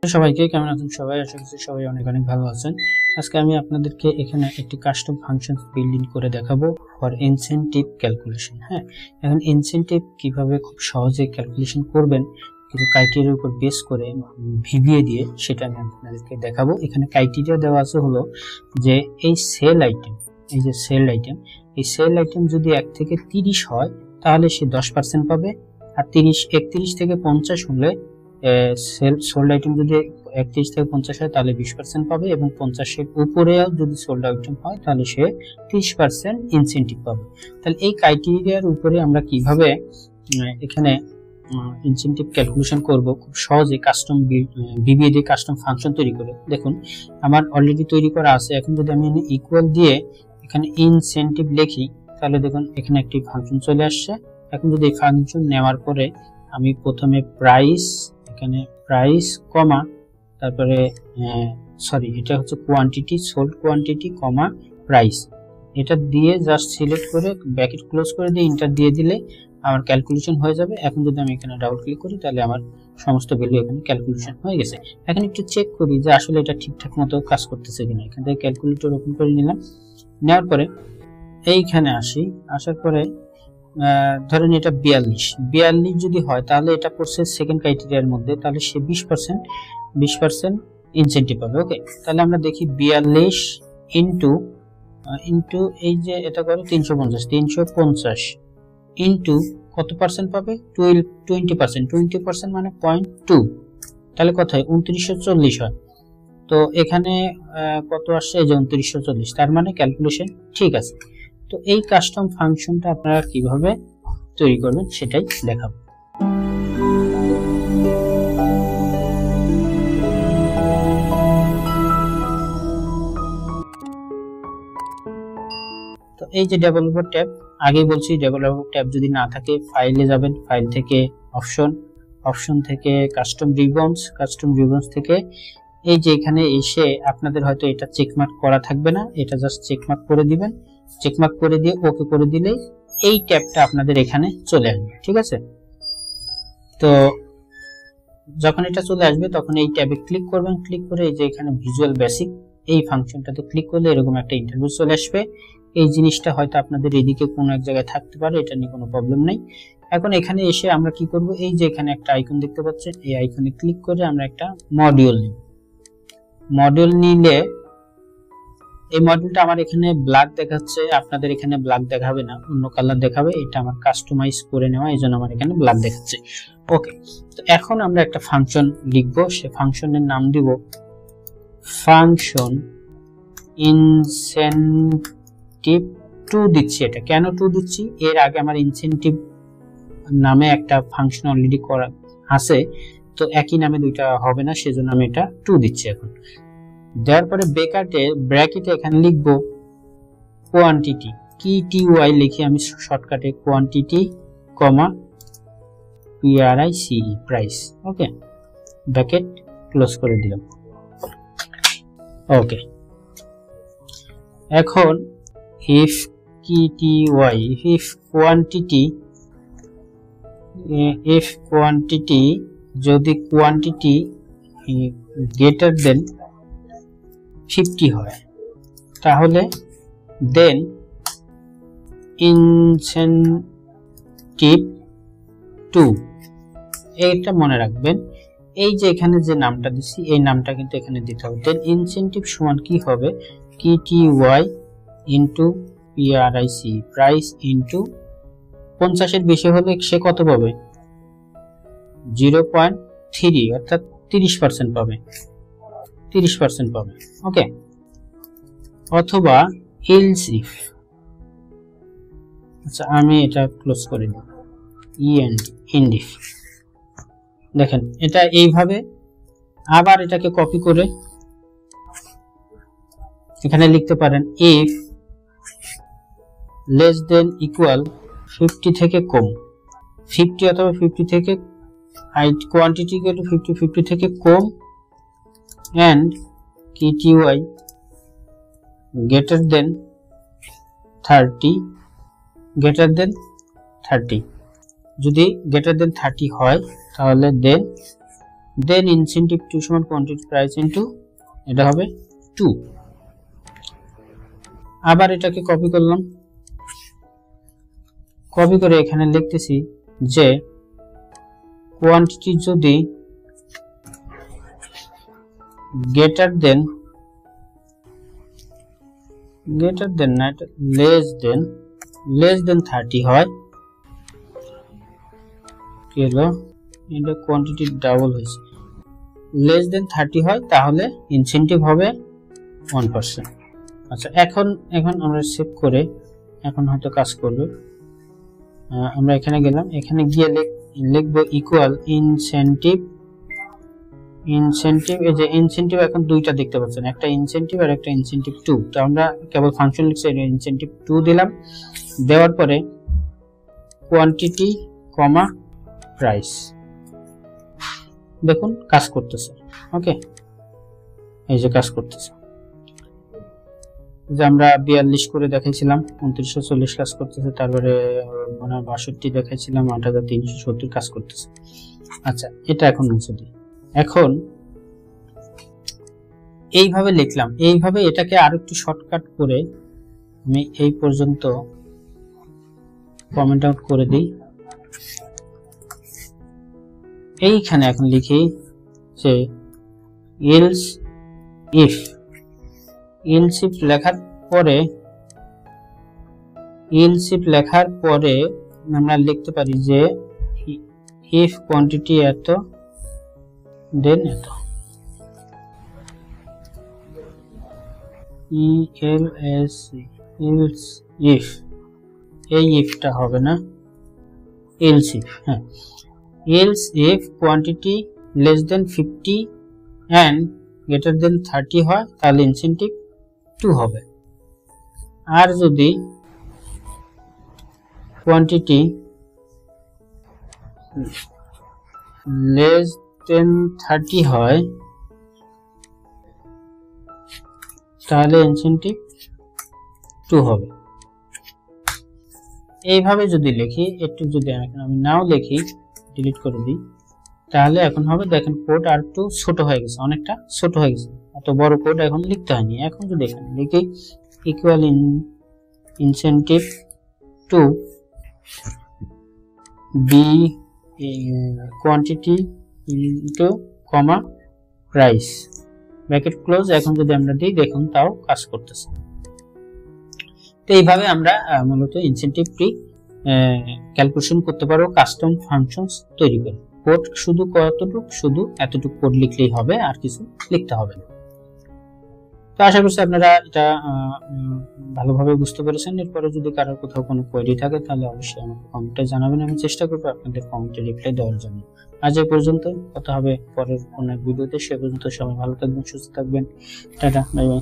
সবাইকে কেমন আছেন সবাই? আশা করছি সবাই অনেক অনেক ভালো আছেন। আজকে আমি আপনাদেরকে এখানে একটি কাস্টম ফাংশন বিল্ডিং করে দেখাবো ফর ইনসেনটিভ ক্যালকুলেশন। হ্যাঁ, এখন ইনসেনটিভ কিভাবে খুব সহজে ক্যালকুলেশন করবেন কিছু ক্রাইটেরিয়ার উপর বেস করে ভিভিএ দিয়ে, সেটা আমি আপনাদেরকে দেখাবো। এখানে ক্রাইটেরিয়া দেওয়া আছে হলো যে এই সেল আইটেম, এই যে সেল আইটেম, এই সেল আইটেম যদি 1 থেকে 30 হয় তাহলে সে 10% পাবে, আর 31 থেকে 50 হলে সোল্ড আইটেম যদি 31 থেকে 50 হয় তাহলে 20% পাবে, এবং 50-এর উপরেও যদি সোল্ড আইটেম হয় তাহলে সে 30% ইনসেন্টিভ পাবে। তাহলে এই ক্রাইটেরিয়ার উপরে আমরা কিভাবে এখানে ইনসেন্টিভ ক্যালকুলেশন করব খুব সহজে কাস্টম ভিভিএ দিয়ে কাস্টম ফাংশন তৈরি করে। দেখুন আমার অলরেডি তৈরি করা আছে। এখন যদি আমি ইকুয়াল দিয়ে এখানে ইনসেন্টিভ লিখি তাহলে দেখুন এখানে একটি ফাংশন চলে আসছে। এখন যদি এই ফাংশন নেওয়ার পরে আমি প্রথমে প্রাইস, এখানে প্রাইস কমা, তারপরে সরি এটা হচ্ছে কোয়ান্টিটি, সোল্ড কোয়ান্টিটি কমা প্রাইস, এটা দিয়ে জাস্ট সিলেক্ট করে ব্র্যাকেট ক্লোজ করে দিয়ে এন্টার দিয়ে দিলে আমার ক্যালকুলেশন হয়ে যাবে। এখন যদি আমি এখানে ডাবল ক্লিক করি তাহলে আমার সমস্ত ভ্যালু এখানে ক্যালকুলেশন হয়ে গেছে। এখন একটু চেক করি যে আসলে এটা ঠিকঠাক মতো কাজ করতেছে কিনা। এখান থেকে ক্যালকুলেটর ওপেন করে নিলাম, নেওয়ার পরে এইখানে আসি, আসার পরে ধরেন এটা 42 যদি হয় তাহলে এটা পড়ছে সেকেন্ড ক্রাইটেরিয়ার মধ্যে, তাহলে সে 20% ইনসেন্টিভ পাবে। ওকে, তাহলে আমরা দেখি 42 ইনটু এই যে এটা করে 350 ইনটু কত পার্সেন্ট পাবে? 20% মানে 0.2, তাহলে কত হয়? 2940 হয়। তো এখানে কত আসছে? এই যে 2940, তার মানে ক্যালকুলেশন ঠিক আছে। তো এই কাস্টম ফাংশনটা আপনারা কিভাবে তৈরি করবেন সেটাই দেখাবো। তো এই যে ডেভেলপার ট্যাব, আগেই বলছি ডেভেলপার ট্যাব যদি না থাকে ফাইলে যাবেন, ফাইল থেকে অপশন থেকে কাস্টম রিবনস থেকে এই যে এখানে এসে আপনাদের হয়তো এটা চেকমার্ক করা থাকবে না, এটা জাস্ট চেকমার্ক করে দিবেন। চেকমার্ক করে দিয়ে ওকে করে দিলেই এই ট্যাবটা আপনাদের এখানে চলে আসবে। ঠিক আছে, তো যখন এটা চলে আসবে তখন এই ট্যাবে ক্লিক করবেন, ক্লিক করে এই যে এখানে ভিজুয়াল বেসিক এই ফাংশনটাতে ক্লিক করলে এরকম একটা ইন্টারভিউ চলে আসবে। এই জিনিসটা হয়তো আপনাদের এদিকে কোনো এক জায়গায় থাকতে পারে, এটা নিয়ে কোনো প্রবলেম নাই। এখন এখানে এসে আমরা কি করব? এই যে এখানে একটা আইকন দেখতে পাচ্ছেন, এই আইকনে ক্লিক করে আমরা একটা মডিউল নিব। মডিউল নিলে এই মডিউলটা আমার এখানে ব্ল্যাক দেখাচ্ছে, আপনাদের এখানে ব্ল্যাক দেখাবে না, অন্য কালার দেখাবে। এটা আমার কাস্টমাইজ করে নেওয়া, এই জন্য আমার এখানে ব্ল্যাক দেখাচ্ছে। ওকে, তো এখন আমরা একটা ফাংশন লিখবো, সে ফাংশনের নাম দিব ফাংশন ইনসেন্টিভ 2 দিচ্ছি। এটা কেন 2 দিচ্ছি? এর আগে আমার ইনসেন্টিভ নামে একটা ফাংশন অলরেডি করা আছে, তো একই নামে দুইটা হবে না, সেজন্য আমি এটা 2 দিচ্ছি। এখন দেওয়ার পরে ব্র্যাকেটে এখানে লিখবো কোয়ান্টিটি, QTY লিখে আমি শর্টকাটে কোয়ান্টিটি কমা PRICE প্রাইস। ওকে, ব্র্যাকেট ক্লোজ করে দিলাম। ওকে, এখন if QTY if quantity যদি কোয়ান্টিটি greater than 50 হয় তাহলে দেন ইনসেন্টিভ 2, এইটা মনে রাখবেন। এই যে এখানে যে নামটা দিচ্ছি এই নামটা কিন্তু এখানে দিতে হবে। দেন ইনসেন্টিভ সমান কি হবে? QTY into PRICE price into 50-এর বেশি হলে সে কত পাবে? 0.3 অর্থাৎ 30% পাবে, 30% পাবে। ওকে, অথবা এলস ইফ, আচ্ছা আমি এটা ক্লোজ করে দিই, এন্ড ইফ। দেখেন এটা এইভাবে, আবার এটাকে কপি করে এখানে লিখতে পারেন ইফ লেস দেন ইকুয়াল 50 থেকে কম, 50 অথবা 50 থেকে কোয়ান্টিটি ইকুয়াল টু 50 থেকে কম, and QTY greater than 30 যদি greater than 30 হয় তাহলে দেন দেন ইনসেন্টিভ 2 সমান কোয়ান্টিটি প্রাইস ইনটু এটা হবে 2। আবার এটাকে কপি করলাম, কপি করে এখানে লিখতেছি যে কোয়ান্টিটি যদি গ্রেটার দেন না এটা লেস দেন 30 হয়, কি হলো এটা কোয়ান্টিটি ডাবল হয়েছে, লেস দেন 30 হয় তাহলে ইনসেন্টিভ হবে 1%। আচ্ছা এখন আমরা সেভ করে এখন হয়তো কাজ করবে। আমরা এখানে গেলাম, এখানে গিয়ে লিখবো ইকুয়াল ইনসেন্টিভ। এই যে ইনসেন্টিভ এখন দুইটা দেখতে পাচ্ছেন, একটা ইনসেন্টিভ আর একটা ইনসেন্টিভ 2। তো আমরা কেবল ফাংশন লিখছি ইনসেন্টিভ 2 দিলাম, দেওয়ার পরে কোয়ান্টিটি কমা প্রাইস, দেখুন কাজ করতেছে। ওকে, এই যে কাজ করতেছে, যে আমরা 42 করে দেখাইছিলাম 2940 কাজ করতেছে, তারপরে 62 দেখাইছিলাম 8370 কাজ করতেছে। আচ্ছা এটা এখন মুছে দিই। এখন এইভাবে লিখলাম, এইভাবে এটাকে আরো একটু শর্টকাট করে আমি এই পর্যন্ত কমেন্ট আউট করে দিই। এইখানে এখন লিখি যে এলস ইফ লেখার পরে আমরা লিখতে পারি যে ইফ কোয়ান্টিটি এত দেন এত, এলস ইফ, এই ইফটা হবে না, এলস ইফ, হ্যাঁ else if quantity less than 50 and greater than 30 হয় তাহলে ইনসেন্টিভ 2 হবে। আর যদি কোয়ান্টিটি লেস দেন 30 হয় তাহলে ইনসেন্টিভ 2 হবে। এইভাবে যদি লিখি, একটু যদি আমি নাও লিখি, ডিলিট করে দিই, তাহলে এখন হবে দেখেন কোড আর একটু ছোট হয়ে গেছে, অনেকটা ছোট হয়ে গেছে, এত বড় কোড এখন লিখতে হয়নি। এখন যদি এখানে লিখি equal incentive 2 B quantity into comma price bracket close, এখন যদি আমরা দিই দেখুন তাও কাজ করতেছে। তো এইভাবে আমরা মূলত ইনসেন্টিভ ক্যালকুলেশন করতে পারবো কাস্টম ফাংশনস তৈরি করে। কোড শুধু শুধু এতটুকু কোড লিখলেই হবে, আর কিছু লিখতে হবে না। তো আশা করছি আপনারা এটা ভালোভাবে বুঝতে পেরেছেন। এরপরে যদি কারোর কোথাও কোনো কোয়েরি থাকে তাহলে অবশ্যই আমাকে কমেন্টে জানাবেন, আমি চেষ্টা করবো আপনাদের কমেন্টে রিপ্লাই দেওয়ার জন্য। আজ এই পর্যন্ত, কথা হবে পরের কোনো ভিডিওতে। সে পর্যন্ত সবাই ভালো থাকবেন, সুস্থ থাকবেন, টাটা, বাই বাই।